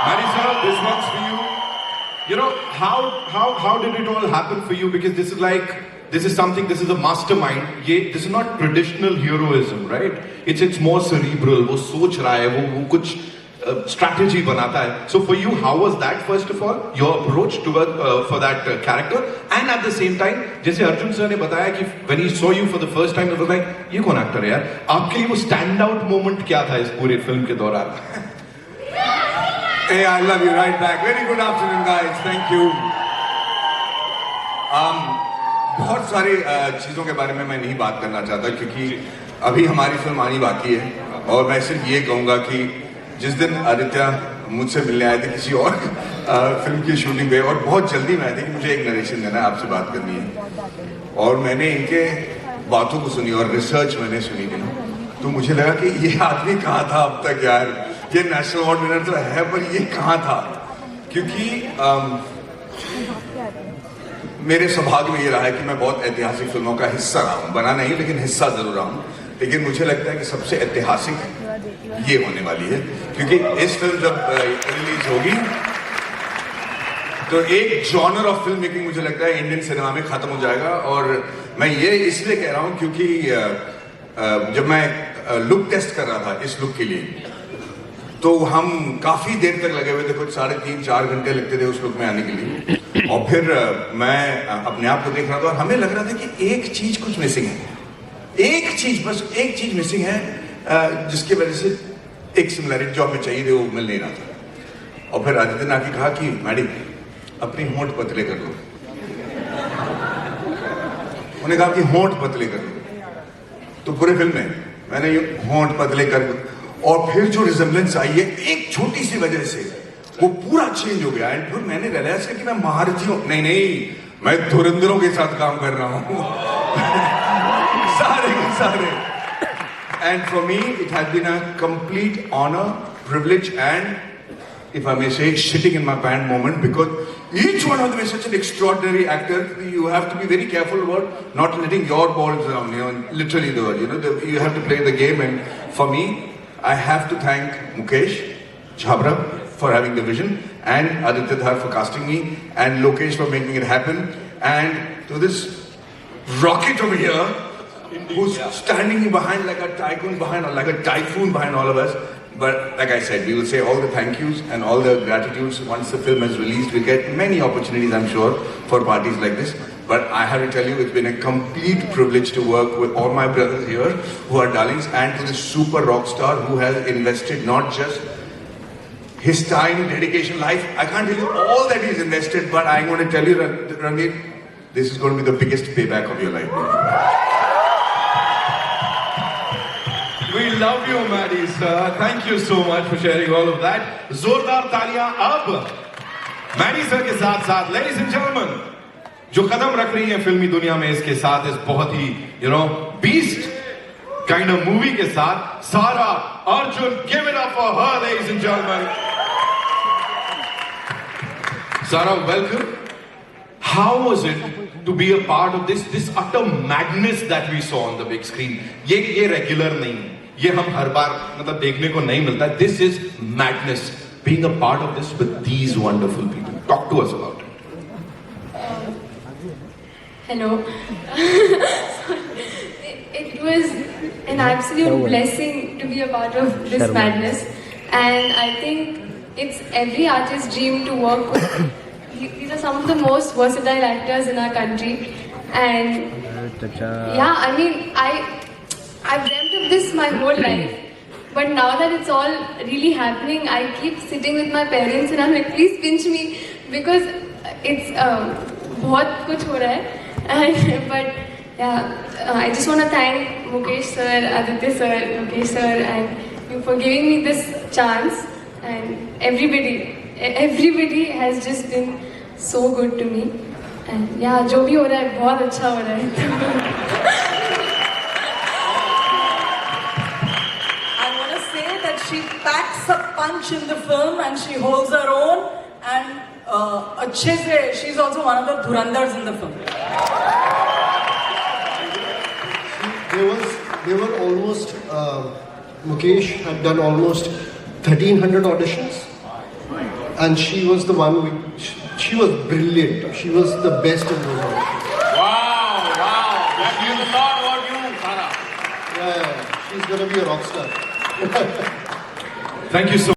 Marisa, this one's for you. You know, how did it all happen for you? Because this is something, this is a mastermind. This is not traditional heroism, right? It's more cerebral. वो सोच रहा है, वो कुछ strategy बनाता है. So for you, how was that first of all? Your approach toward for that character, and at the same time, जैसे Arjun sir ने बताया कि when he saw you for the first time, it was like, ये कौन actor है यार? आपके लिए वो stand out moment क्या था इस पूरे फिल्म के दौरान? Hey, I love you right back. Very good afternoon, guys. Thank you. बहुत सारी चीज़ों के बारे में मैं नहीं बात करना चाहता क्योंकि अभी हमारी फिल्म आनी बाकी है और मैं सिर्फ ये कहूँगा कि जिस दिन आदित्य मुझसे मिलने आए थे किसी और फिल्म की शूटिंग पे और बहुत जल्दी में आए थे कि मुझे एक नरेशन देना है, आपसे बात करनी है और मैंने इनके बातों को सुनी और रिसर्च मैंने सुनी थी तो मुझे लगा कि ये आदमी कहाँ था अब तक यार, ये नेशनल अवार्ड विनर तो है पर ये कहाँ था, क्योंकि मेरे सौभाग्य में ये रहा है कि मैं बहुत ऐतिहासिक फिल्मों का हिस्सा रहा हूँ, बना नहीं लेकिन हिस्सा जरूर रहा हूँ, लेकिन मुझे लगता है कि सबसे ऐतिहासिक ये होने वाली है क्योंकि इस फिल्म जब रिलीज होगी तो एक जॉनर ऑफ फिल्म मेकिंग मुझे लगता है इंडियन सिनेमा में खत्म हो जाएगा और मैं ये इसलिए कह रहा हूँ क्योंकि जब मैं लुक टेस्ट कर रहा था इस लुक के लिए तो हम काफी देर तक लगे हुए थे, कुछ 3.5-4 घंटे लगते थे उस लुक में आने के लिए और फिर मैं अपने आप को देख रहा था और हमें लग रहा था कि एक चीज कुछ मिसिंग है, एक चीज मिसिंग है जिसकी वजह से एक सिमिलरिटी जो हमें चाहिए थे वो मिल नहीं रहा था और फिर आदित्य ने आके कहा कि मैडम अपनी होंठ पतले कर लो, उन्होंने कहा कि होंठ पतले कर लो तो पूरे फिल्म में मैंने ये होंठ पतले कर और फिर जो रिजेम्बलेंस आई है एक छोटी सी वजह से वो पूरा चेंज हो गया एंड फिर मैंने रियलाइज किया कि मैं महारथी हूं, नहीं मैं धुरंधरों के साथ काम कर रहा हूं सारे के सारे and for me it has been a complete honour, privilege and if I may say shitting in my pants moment because each one of them is such an extraordinary actor. You have to be very careful about not letting your balls down, literally the word, you have to play the game and for me I have to thank Mukesh Chhabra for having the vision and Aditya Dhar for casting me and Lokesh for making it happen and to this rocket over here who's standing behind like a tycoon behind or like a typhoon behind all of us. But like I said, we will say all the thank yous and all the gratitudes once the film is released. We get many opportunities, I'm sure, for parties like this. But I have to tell you, it's been a complete privilege to work with all my brothers here who are darlings and to this super rock star who has invested not just his time, dedication, life. I can't tell you all that he's invested, but I'm going to tell you, Ranveer, this is going to be the biggest payback of your life. We love you, Maddie, sir. Thank you so much for sharing all of that. जोरदार तालियां अब Maddie sir के साथ साथ, ladies and gentlemen, जो कदम रख रही है फिल्मी दुनिया में इसके साथ इस बहुत ही beast kind of movie के साथ सारा Arjun. Give it up for her, ladies and gentlemen. Sara, welcome. How was it to be a part of this utter madness that we saw on the big screen? ये regular नहीं है, ये हम हर बार मतलब देखने को नहीं मिलता. This is madness. Being a part of this with these wonderful people. Talk to us about it. Hello. It was an absolute blessing to be a part of this madness, and I think it's every artist's dream to work with. These are some of the most versatile actors in our country, and yeah, I mean, I've dreamt of this my whole life, but now that it's all really happening, I keep sitting with my parents and I'm like, please pinch me because it's बहुत कुछ हो रहा है. But yeah, I just want to thank Mukesh sir, Aditya sir, Lokesh sir, and you for giving me this chance, and everybody has just been so good to me. And yeah, जो भी हो रहा है बहुत अच्छा हो रहा है. She packs a punch in the film and she holds her own and अच्छे से she's also one of the dhurandhars in the film. They were almost Mukesh had done almost 1,300 auditions and she was the one she was brilliant. She was the best in those auditions. Wow, wow. That means a lot about you, Sara. Yeah, she's gonna be a rock star. Thank you so